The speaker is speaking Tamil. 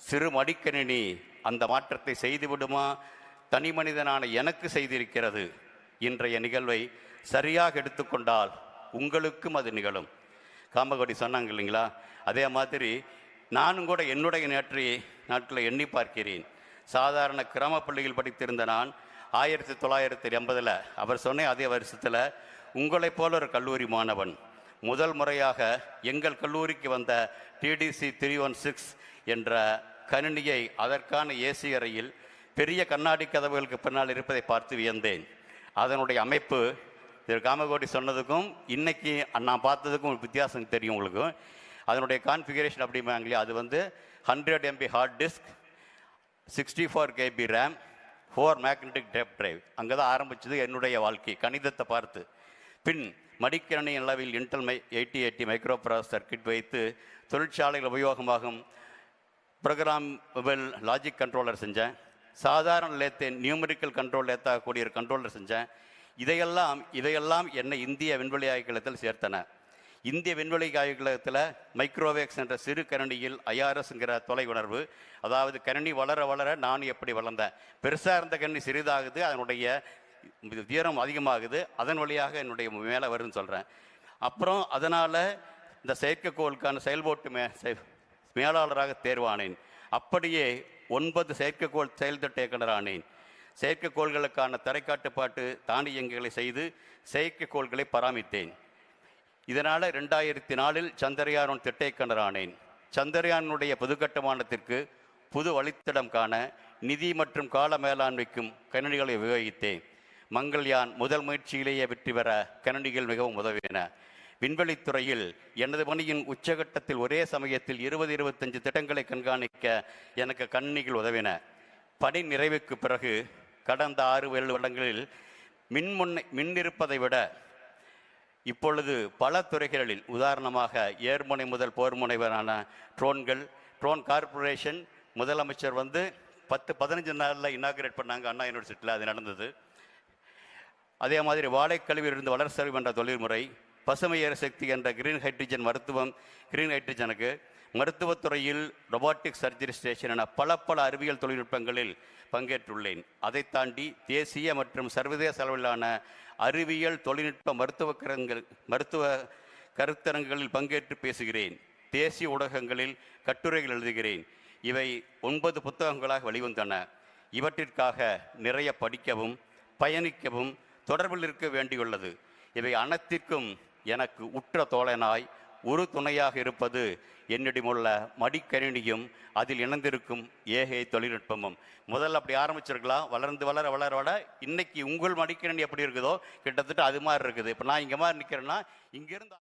சிறு மடிக்கணினி அந்த மாற்றத்தை செய்துவிடுமா? தனி மனிதனான எனக்கு செய்திருக்கிறது. இன்றைய நிகழ்வை சரியாக எடுத்துக்கொண்டால் உங்களுக்கும் அது நிகழும். காமகோடி சொன்னாங்க இல்லைங்களா? அதே மாதிரி நானும் கூட என்னுடைய நேற்றைய நாட்களை எண்ணி பார்க்கிறேன். சாதாரண கிராம பள்ளியில் படித்திருந்த நான் 1980 அவர் சொன்ன அதே வருஷத்தில் உங்களைப் போல ஒரு கல்லூரி மாணவன் முதல் முறையாக எங்கள் கல்லூரிக்கு வந்த TDC 316 என்ற கணினியை அதற்கான ஏசி அறையில் பெரிய கண்ணாடி கதவுகளுக்கு பின்னால் இருப்பதை பார்த்து வியந்தேன். அதனுடைய அமைப்பு திரு காமகோடி சொன்னதுக்கும் இன்னைக்கு நான் பார்த்ததுக்கும் வித்தியாசம் தெரியும் உங்களுக்கு. அதனுடைய கான்ஃபிகரேஷன் அப்படிம்பாங்களே, அது 100 MB ஹார்ட் டிஸ்க், 64 KB ரேம், 4 மேக்னெட்டிக் டேப் டிரைவ். அங்கே தான் ஆரம்பிச்சது என்னுடைய வாழ்க்கை கணிதத்தை பார்த்து. பின் மடிக்கணி அளவில் இன்டெல் 8080 மைக்ரோ ப்ராசஸர் கிட் வைத்து தொழிற்சாலையில் உபயோகமாகும் ப்ரோக்ராமபிள் லாஜிக் கண்ட்ரோலர் செஞ்சேன். சாதாரண லேத்தேன் நியூமரிக்கல் கண்ட்ரோல் ஏற்றக்கூடிய ஒரு கண்ட்ரோலர் செஞ்சேன். இதையெல்லாம் என்னை இந்திய விண்வெளி ஆய்வுகளத்தில் சேர்த்தன. இந்திய விண்வெளி ஆய்வுகளத்தில் மைக்ரோவேக்ஸ் என்ற சிறு கணினியில் IRSங்கிற தொலை உணர்வு, அதாவது கணினி வளர வளர நான் எப்படி வளர்ந்தேன். பெருசாக இருந்த கணினி சிறிதாகுது, அதனுடைய தீரம் அதிகமாகுது, அதன் வழியாக என்னுடைய மேலே வரும்னு சொல்கிறேன். அப்புறம் அதனால் இந்த செயற்கைக்கோளுக்கான செயல்பாட்டு மேலாளராக தேர்வானேன். அப்படியே 9 செயற்கைக்கோள் செயல்திட்ட இயக்குனரானேன். செயற்கைக்கோள்களுக்கான தரைக்காட்டுப்பாட்டு தானியங்கிகளை செய்து செயற்கைக்கோள்களை பராமரித்தேன். இதனால் 2004 சந்திரயான் 1 திட்ட இயக்குனரானேன். சந்திரயானுடைய புதுக்கட்டுமானத்திற்கு புது வழித்தடம் காண நிதி மற்றும் கால மேலாண்மைக்கும் கணினிகளை உபயோகித்தேன். மங்கள்யான் முதல் முயற்சியிலேயே வெற்றி பெற கணினிகள் மிகவும் உதவின. விண்வெளித்துறையில் எனது பணியின் உச்சகட்டத்தில் ஒரே சமயத்தில் 20-25 திட்டங்களை கண்காணிக்க எனக்கு கணினிகள் உதவின. பணி நிறைவுக்கு பிறகு கடந்த 6-7 வருடங்களில் மின் இருப்பதை விட இப்பொழுது பல துறைகளில், உதாரணமாக ஏர்முனை முதல் போர்முனை வரான ட்ரோன் கார்பரேஷன் முதலமைச்சர் 10-15 நாளில் இனாகிரேட் பண்ணாங்க அண்ணா யூனிவர்சிட்டியில். அது நடந்தது. அதே மாதிரி வாழைக்கழிவிலிருந்து வளர்சரிவு என்ற தொழில்முறை, பசுமை எரிசக்தி என்ற கிரீன் ஹைட்ரஜன் கிரீன் ஹைட்ரஜனுக்கு, மருத்துவத்துறையில் ரொபாட்டிக் சர்ஜரி ஸ்டேஷன் என பல அறிவியல் தொழில்நுட்பங்களில் பங்கேற்றுள்ளேன். அதை தாண்டி தேசிய மற்றும் சர்வதேச அளவிலான அறிவியல் தொழில்நுட்ப மருத்துவ கருத்தரங்குகளில் பங்கேற்று பேசுகிறேன். தேசிய ஊடகங்களில் கட்டுரைகள் எழுதுகிறேன். இவை 9 புத்தகங்களாக வெளிவந்தன. இவற்றிற்காக நிறைய படிக்கவும் பயணிக்கவும் தொடர்பில் இருக்க வேண்டியுள்ளது. இவை அனைத்திற்கும் எனக்கு உற்ற தோழனாய் ஒரு துணையாக இருப்பது என்னிடமுள்ள மடிக்கணினியும் அதில் இணைந்திருக்கும் ஏகை தொழில்நுட்பமும். முதல்ல அப்படி ஆரம்பிச்சிருக்கலாம், வளர்ந்து வளர இன்னைக்கு உங்கள் மடிக்கணினி எப்படி இருக்குதோ கிட்டத்தட்ட அது மாதிரி இருக்குது. இப்போ நான் இங்கே மாதிரி நிற்கிறேன்னா இங்கிருந்து